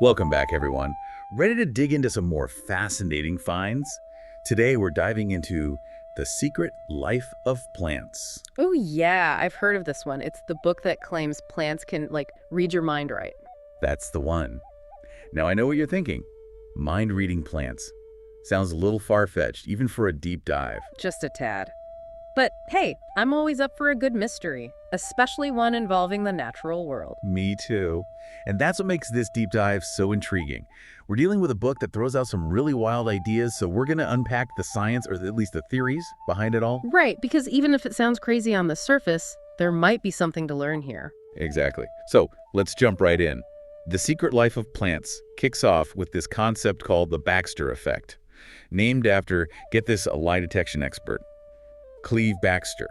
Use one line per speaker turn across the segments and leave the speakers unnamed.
Welcome back, everyone. Ready to dig into some more fascinating finds? Today, we're diving into the secret life of plants.
Oh, yeah, I've heard of this one. It's the book that claims plants can, read your mind right.
That's the one. Now, I know what you're thinking. Mind-reading plants. Sounds a little far-fetched, even for a deep dive.
Just a tad. But hey, I'm always up for a good mystery, especially one involving the natural world.
Me too. And that's what makes this deep dive so intriguing. We're dealing with a book that throws out some really wild ideas, so we're going to unpack the science, or at least the theories, behind it all.
Right, because even if it sounds crazy on the surface, there might be something to learn here.
Exactly. So let's jump right in. The secret life of plants kicks off with this concept called the Backster effect, named after, get this, a lie detection expert, Cleve Backster.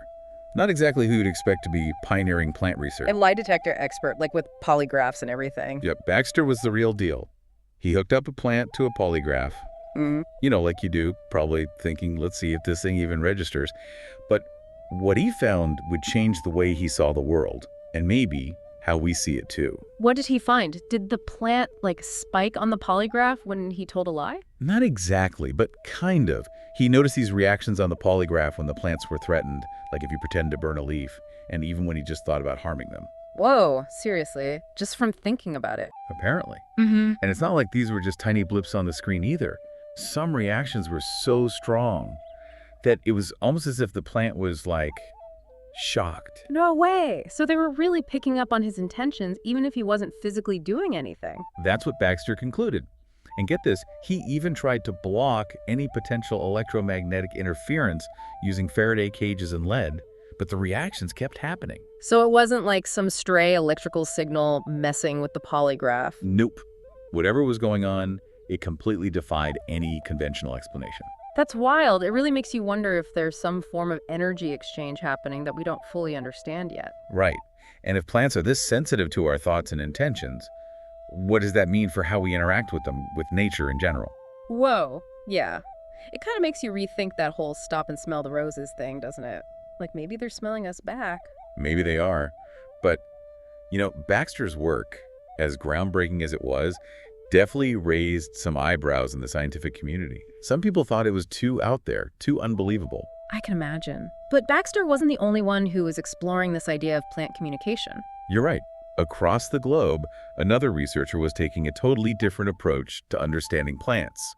Not exactly who you'd expect to be pioneering plant research.
A lie detector expert, with polygraphs and everything.
Yep, Baxter was the real deal. He hooked up a plant to a polygraph. Like you do, probably thinking, let's see if this thing even registers. But what he found would change the way he saw the world, and maybe how we see it too.
What did he find? Did the plant, spike on the polygraph when he told a lie?
Not exactly, but kind of. He noticed these reactions on the polygraph when the plants were threatened, like if you pretend to burn a leaf, and even when he just thought about harming them.
Whoa, seriously, just from thinking about it.
Apparently. And it's not like these were just tiny blips on the screen either. Some reactions were so strong that it was almost as if the plant was, shocked.
No way. So they were really picking up on his intentions, even if he wasn't physically doing anything.
That's what Baxter concluded. And get this, he even tried to block any potential electromagnetic interference using Faraday cages and lead, but the reactions kept happening.
So it wasn't like some stray electrical signal messing with the polygraph.
Nope. Whatever was going on, it completely defied any conventional explanation.
That's wild. It really makes you wonder if there's some form of energy exchange happening that we don't fully understand yet.
Right. And if plants are this sensitive to our thoughts and intentions, what does that mean for how we interact with them, with nature in general?
Whoa. Yeah. It kind of makes you rethink that whole stop and smell the roses thing, doesn't it? Like maybe they're smelling us back.
Maybe they are. But, Baxter's work, as groundbreaking as it was, definitely raised some eyebrows in the scientific community. Some people thought it was too out there, too unbelievable.
I can imagine. But Baxter wasn't the only one who was exploring this idea of plant communication.
You're right. Across the globe, another researcher was taking a totally different approach to understanding plants,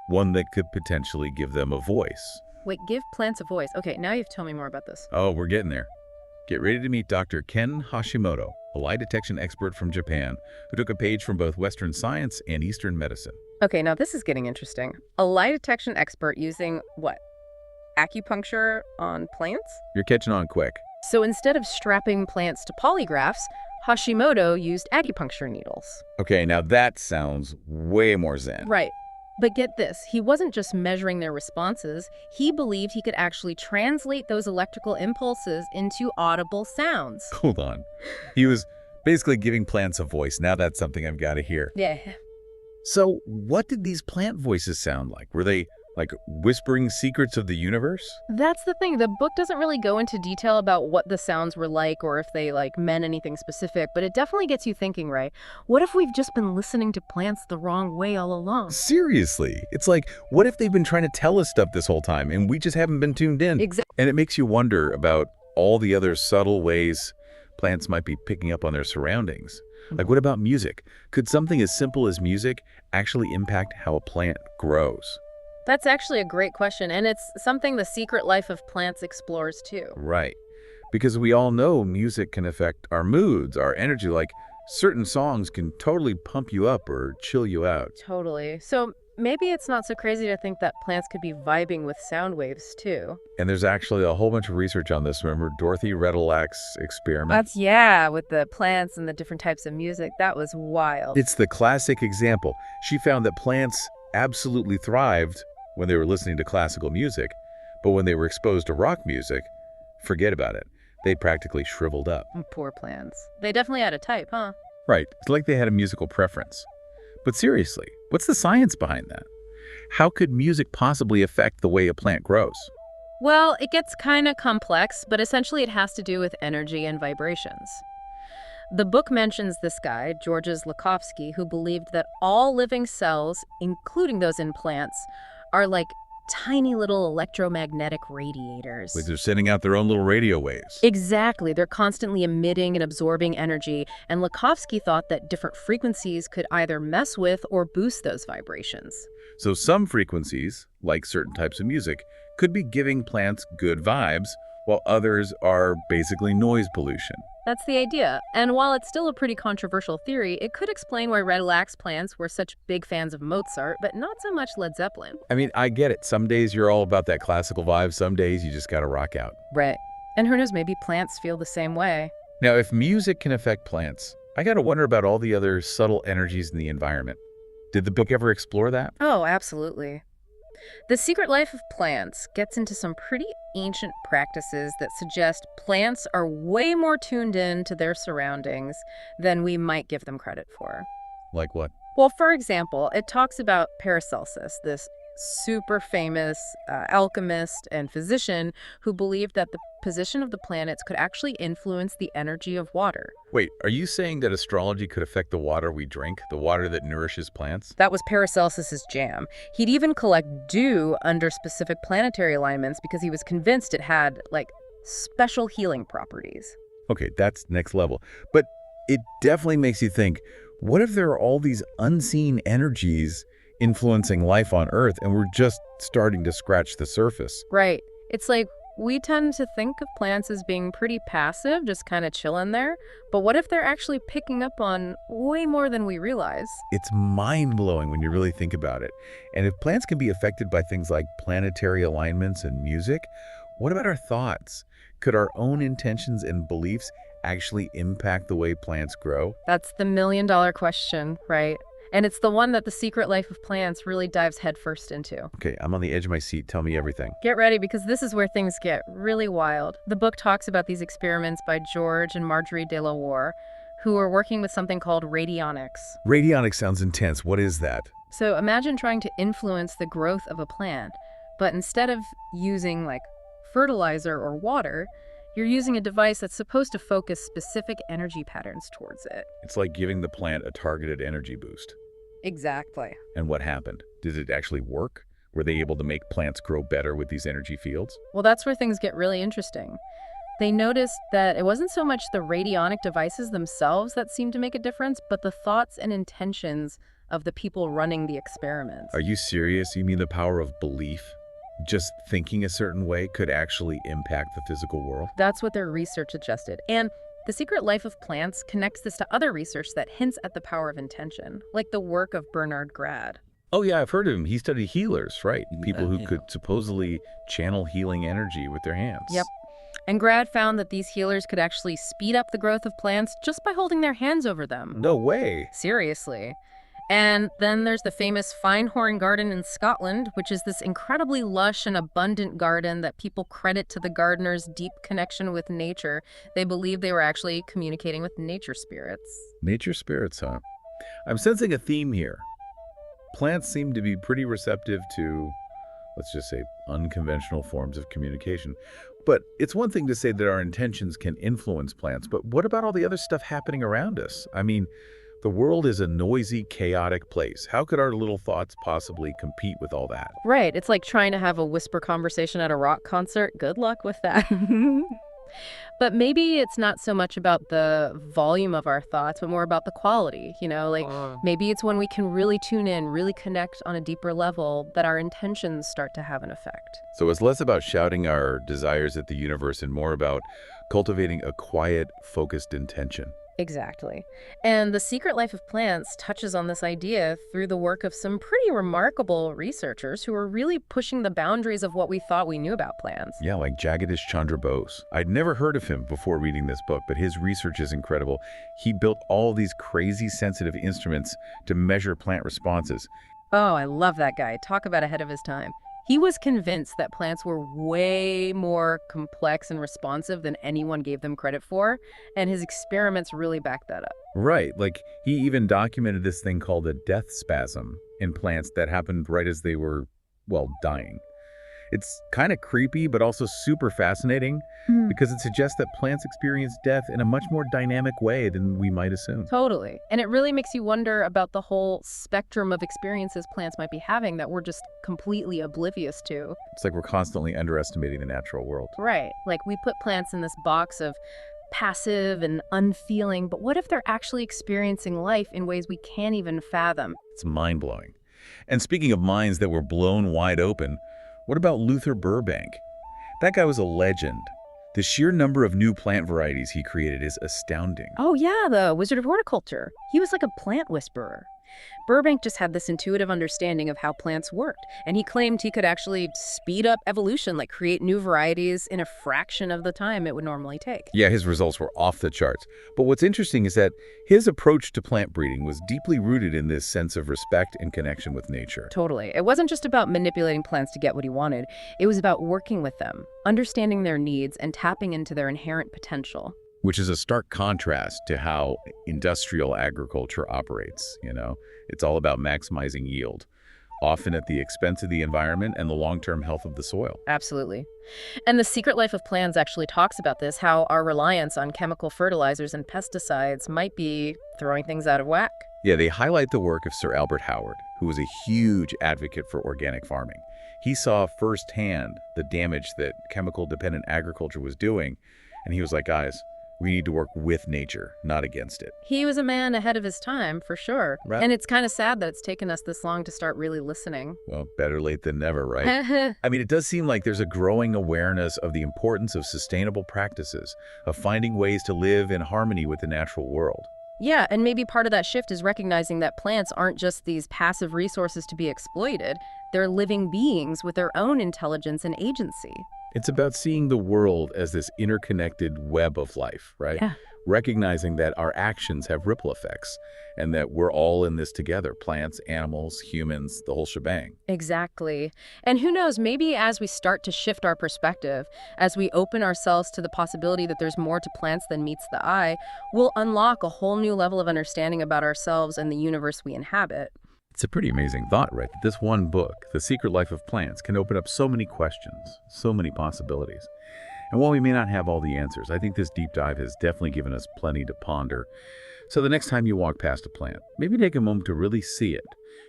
one that could potentially give them a voice.
Wait, give plants a voice. Okay, now you've told me more about this.
Oh, we're getting there. Get ready to meet Dr. Ken Hashimoto, a lie detection expert from Japan who took a page from both Western science and Eastern medicine.
Okay, now this is getting interesting. A lie detection expert using what? Acupuncture on plants?
You're catching on quick.
So instead of strapping plants to polygraphs, Hashimoto used acupuncture needles.
Okay, now that sounds way more zen.
Right. But get this, he wasn't just measuring their responses, he believed he could actually translate those electrical impulses into audible sounds.
Hold on. He was basically giving plants a voice. Now that's something I've got to hear.
Yeah.
So what did these plant voices sound like? Were they like whispering secrets of the universe?
That's the thing. The book doesn't really go into detail about what the sounds were like or if they meant anything specific, but it definitely gets you thinking, right? What if we've just been listening to plants the wrong way all along?
Seriously. It's like, what if they've been trying to tell us stuff this whole time and we just haven't been tuned in?
Exactly.
And it makes you wonder about all the other subtle ways plants might be picking up on their surroundings. Like, what about music? Could something as simple as music actually impact how a plant grows?
That's actually a great question, and it's something the secret life of plants explores too.
Right. Because we all know music can affect our moods, our energy. Like, certain songs can totally pump you up or chill you out.
Totally. So maybe it's not so crazy to think that plants could be vibing with sound waves too.
And there's actually a whole bunch of research on this. Remember Dorothy Redolak's experiment?
Yeah, with the plants and the different types of music. That was wild.
It's the classic example. She found that plants absolutely thrived when they were listening to classical music, but when they were exposed to rock music, forget about it. They practically shriveled up.
Poor plants. They definitely had a type, huh?
Right. It's like they had a musical preference. But seriously, what's the science behind that? How could music possibly affect the way a plant grows?
Well, it gets kind of complex, but essentially it has to do with energy and vibrations. The book mentions this guy, Georges Lakhovsky, who believed that all living cells, including those in plants, are like tiny little electromagnetic
Like
radiators.
they're sending out their own little radio waves.
Exactly. They're constantly emitting and absorbing energy, and Lakhovsky thought that different frequencies could either mess with or boost those vibrations.
So some frequencies, like certain types of music, could be giving plants good vibes, while others are basically noise pollution.
That's the idea. And while it's still a pretty controversial theory, it could explain why relaxed plants were such big fans of Mozart, but not so much Led Zeppelin.
I mean, I get it. Some days you're all about that classical vibe. Some days you just gotta rock out.
Right. And who knows, maybe plants feel the same way.
Now, if music can affect plants, I gotta wonder about all the other subtle energies in the environment. Did the book ever explore that?
Oh, absolutely. The Secret Life of Plants gets into some pretty ancient practices that suggest plants are way more tuned in to their surroundings than we might give them credit for.
Like what?
Well, for example, it talks about Paracelsus, this super famous alchemist and physician who believed that the position of the planets could actually influence the energy of water.
Wait, are you saying that astrology could affect the water we drink, the water that nourishes plants?
That was Paracelsus's jam. He'd even collect dew under specific planetary alignments because he was convinced it had, like, special healing properties.
Okay, that's next level. But it definitely makes you think, what if there are all these unseen energies influencing life on Earth and we're just starting to scratch the surface?
Right. It's like we tend to think of plants as being pretty passive, just kind of chilling there. But what if they're actually picking up on way more than we realize?
It's mind-blowing when you really think about it. And if plants can be affected by things like planetary alignments and music, what about our thoughts? Could our own intentions and beliefs actually impact the way plants grow?
That's the million-dollar question, right? And it's the one that The Secret Life of Plants really dives headfirst into.
Okay, I'm on the edge of my seat. Tell me everything.
Get ready, because this is where things get really wild. The book talks about these experiments by George and Marjorie de la Warr, who are working with something called radionics.
Radionics sounds intense. What is that?
So imagine trying to influence the growth of a plant, but instead of using like fertilizer or water, you're using a device that's supposed to focus specific energy patterns towards it.
It's like giving the plant a targeted energy boost.
Exactly.
And what happened? Did it actually work? Were they able to make plants grow better with these energy fields?
Well, that's where things get really interesting. They noticed that it wasn't so much the radionic devices themselves that seemed to make a difference, but the thoughts and intentions of the people running the experiments.
Are you serious? You mean the power of belief? Just thinking a certain way could actually impact the physical world?
That's what their research suggested. And The Secret Life of Plants connects this to other research that hints at the power of intention, like the work of Bernard Grad.
Oh yeah, I've heard of him. He studied healers, right? People who could supposedly channel healing energy with their hands.
Yep. And Grad found that these healers could actually speed up the growth of plants just by holding their hands over them.
No way.
Seriously. And then there's the famous Finehorn Garden in Scotland, which is this incredibly lush and abundant garden that people credit to the gardener's deep connection with nature. They believe they were actually communicating with nature spirits.
Nature spirits, huh? I'm sensing a theme here. Plants seem to be pretty receptive to, let's just say, unconventional forms of communication. But it's one thing to say that our intentions can influence plants, but what about all the other stuff happening around us? I mean, the world is a noisy, chaotic place. How could our little thoughts possibly compete with all that?
Right. It's like trying to have a whisper conversation at a rock concert. Good luck with that. But maybe it's not so much about the volume of our thoughts, but more about the quality, maybe it's when we can really tune in, really connect on a deeper level that our intentions start to have an effect.
So it's less about shouting our desires at the universe and more about cultivating a quiet, focused intention.
Exactly. And The Secret Life of Plants touches on this idea through the work of some pretty remarkable researchers who are really pushing the boundaries of what we thought we knew about plants.
Yeah, like Jagadish Chandra Bose. I'd never heard of him before reading this book, but his research is incredible. He built all these crazy sensitive instruments to measure plant responses.
Oh, I love that guy. Talk about ahead of his time. He was convinced that plants were way more complex and responsive than anyone gave them credit for, and his experiments really backed that up.
Right, like he even documented this thing called a death spasm in plants that happened right as they were, well, dying. It's kind of creepy, but also super fascinating because it suggests that plants experience death in a much more dynamic way than we might assume.
Totally. And it really makes you wonder about the whole spectrum of experiences plants might be having that we're just completely oblivious to.
It's like we're constantly underestimating the natural world.
Right. Like we put plants in this box of passive and unfeeling, but what if they're actually experiencing life in ways we can't even fathom?
It's mind-blowing. And speaking of minds that were blown wide open, what about Luther Burbank? That guy was a legend. The sheer number of new plant varieties he created is astounding.
Oh yeah, the Wizard of Horticulture. He was like a plant whisperer. Burbank just had this intuitive understanding of how plants worked, and he claimed he could actually speed up evolution, like create new varieties in a fraction of the time it would normally take.
Yeah, his results were off the charts. But what's interesting is that his approach to plant breeding was deeply rooted in this sense of respect and connection with nature.
Totally. It wasn't just about manipulating plants to get what he wanted. It was about working with them, understanding their needs, and tapping into their inherent potential.
Which is a stark contrast to how industrial agriculture operates, It's all about maximizing yield, often at the expense of the environment and the long-term health of the soil.
Absolutely. And The Secret Life of Plants actually talks about this, how our reliance on chemical fertilizers and pesticides might be throwing things out of whack.
Yeah, they highlight the work of Sir Albert Howard, who was a huge advocate for organic farming. He saw firsthand the damage that chemical-dependent agriculture was doing, and he was like, guys, we need to work with nature, not against it.
He was a man ahead of his time, for sure.
Right.
And it's kind of sad that it's taken us this long to start really listening.
Well, better late than never, right? I mean, it does seem like there's a growing awareness of the importance of sustainable practices, of finding ways to live in harmony with the natural world.
Yeah, and maybe part of that shift is recognizing that plants aren't just these passive resources to be exploited. They're living beings with their own intelligence and agency.
It's about seeing the world as this interconnected web of life, right?
Yeah.
Recognizing that our actions have ripple effects and that we're all in this together, plants, animals, humans, the whole shebang.
Exactly. And who knows, maybe as we start to shift our perspective, as we open ourselves to the possibility that there's more to plants than meets the eye, we'll unlock a whole new level of understanding about ourselves and the universe we inhabit.
It's a pretty amazing thought, right? That this one book, The Secret Life of Plants, can open up so many questions, so many possibilities. And while we may not have all the answers, I think this deep dive has definitely given us plenty to ponder. So the next time you walk past a plant, maybe take a moment to really see it,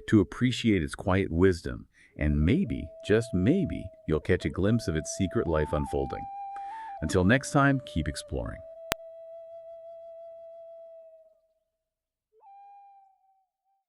to appreciate its quiet wisdom, and maybe, just maybe, you'll catch a glimpse of its secret life unfolding. Until next time, keep exploring.